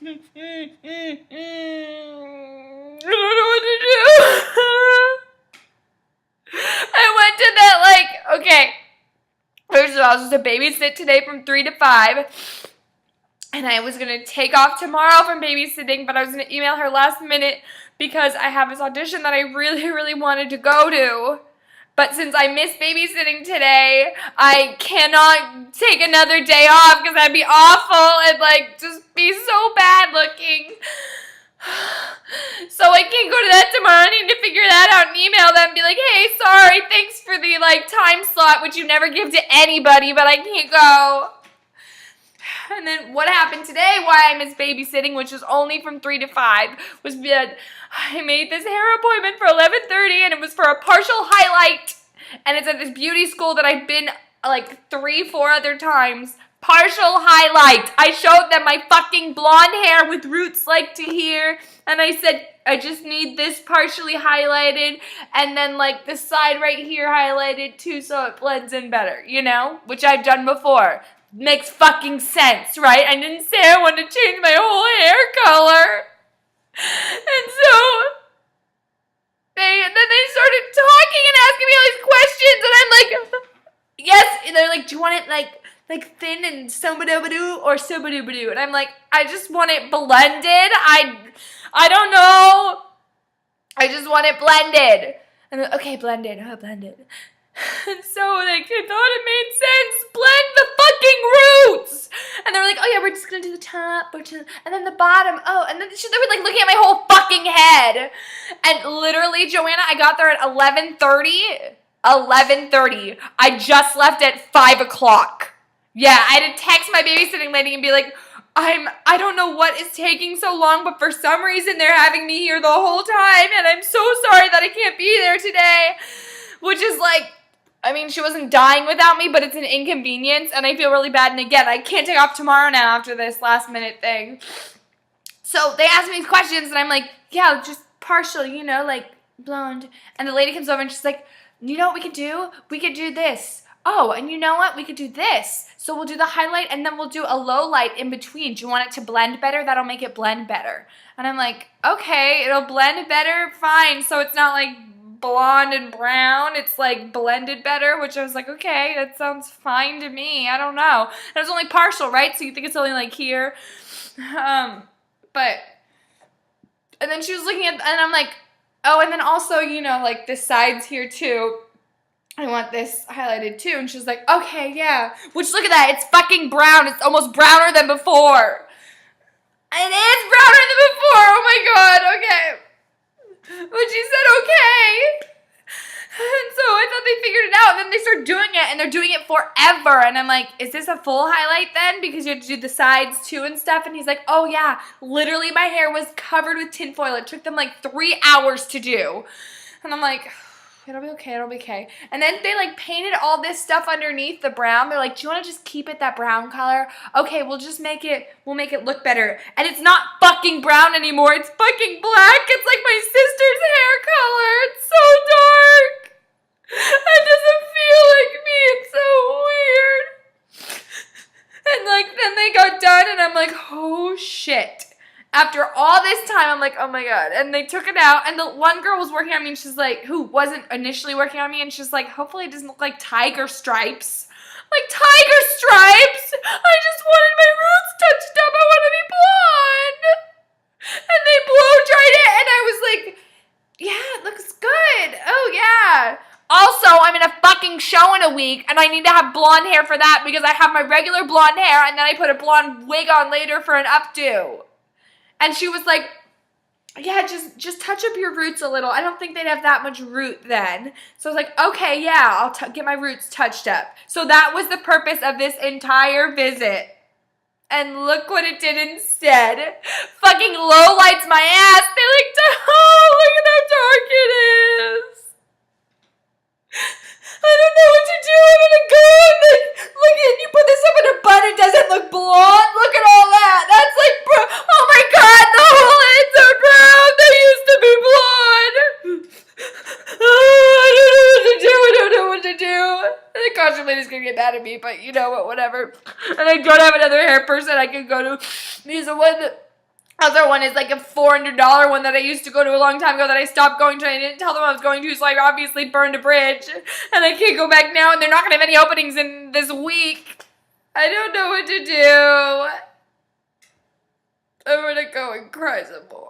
I don't know what to do. I went to that, okay. First of all, I was supposed to babysit today from 3 to 5. And I was going to take off tomorrow from babysitting, but I was going to email her last minute because I have this audition that I really, really wanted to go to. But since I missed babysitting today, I cannot take another day off because that'd be awful and, just be so bad looking. So I can't go to that tomorrow. I need to figure that out and email them and be like, hey, sorry, thanks for the, time slot, which you never give to anybody, but I can't go. And then what happened today, why I missed babysitting, which was only from 3 to 5, was that I made this hair appointment for 11:30, and it was for a partial highlight. And it's at this beauty school that I've been 3-4 other times. Partial highlight. I showed them my fucking blonde hair with roots to here, and I said, I just need this partially highlighted, and then the side right here highlighted too, so it blends in better, which I've done before. Makes fucking sense, right? I didn't say I wanted to change my whole hair color. And so then they started talking and asking me all these questions, and I'm like, yes. And they're like, do you want it thin and so-ba-do-ba-doo or so-ba-do-ba-doo? And I'm like, I just want it blended. I don't know. I just want it blended. And they're, okay, blended. Oh, blended. And so I thought it made sense. Blend the fucking roots. And they were like, oh yeah, we're just gonna do the top, and then the bottom. Oh, and then they were looking at my whole fucking head. And literally, Joanna, I got there at 11:30. 11:30. I just left at 5 o'clock. Yeah, I had to text my babysitting lady and be like, I don't know what is taking so long, but for some reason they're having me here the whole time, and I'm so sorry that I can't be there today. Which is she wasn't dying without me, but it's an inconvenience, and I feel really bad. And again, I can't take off tomorrow now after this last minute thing. So they asked me these questions, and I'm like, yeah, just partial, blonde. And the lady comes over, and she's like, you know what we could do? We could do this. Oh, and you know what? We could do this. So we'll do the highlight, and then we'll do a low light in between. Do you want it to blend better? That'll make it blend better. And I'm like, okay, it'll blend better? Fine. So it's not blonde and brown, it's blended better, which I was like, okay, that sounds fine to me. I don't know. And it's only partial, right? So you think it's only here. But and then she was looking at, and I'm like, oh, and then also, the sides here too. I want this highlighted too. And she's like, okay, yeah. Which, look at that, it's fucking brown. It's almost browner than before. It is browner than before. Oh my god, okay. But she said okay. And so I thought they figured it out. And then they start doing it, and they're doing it forever. And I'm like, is this a full highlight then? Because you have to do the sides too and stuff. And he's like, oh yeah. Literally my hair was covered with tinfoil. It took them 3 hours to do. And I'm like, it'll be okay, it'll be okay. And then they painted all this stuff underneath the brown. They're like, do you want to just keep it that brown color? Okay, we'll make it look better. And it's not fucking brown anymore. It's fucking black. It's like my sister's hair color. It's so dark. It doesn't feel like me. It's so weird. And then they got done, and I'm like, oh shit. After all this time, I'm like, oh my god. And they took it out, and the one girl was working on me, and she's like, who wasn't initially working on me, and she's like, hopefully it doesn't look like tiger stripes. Like, tiger stripes? I just wanted my roots touched up. I want to be blonde. And they blow dried it, and I was like, yeah, it looks good. Oh, yeah. Also, I'm in a fucking show in a week, and I need to have blonde hair for that because I have my regular blonde hair, and then I put a blonde wig on later for an updo. And she was like, yeah, just touch up your roots a little. I don't think they'd have that much root then. So I was like, okay, yeah, I'll get my roots touched up. So that was the purpose of this entire visit. And look what it did instead. Fucking low lights my ass. They oh, look at how dark it is. I don't know what to do. I'm gonna go and look at you put this up in a bun. It doesn't look blonde. Look at all that. That's oh my god, the whole ends are brown. They used to be blonde. Oh, I don't know what to do. The costume lady's gonna get mad at me, but you know what, whatever. And I don't have another hair person I can go to. He's the one that Other one is like a $400 one that I used to go to a long time ago that I stopped going to. I didn't tell them I was going to, so I obviously burned a bridge. And I can't go back now, and they're not going to have any openings in this week. I don't know what to do. I'm going to go and cry some more.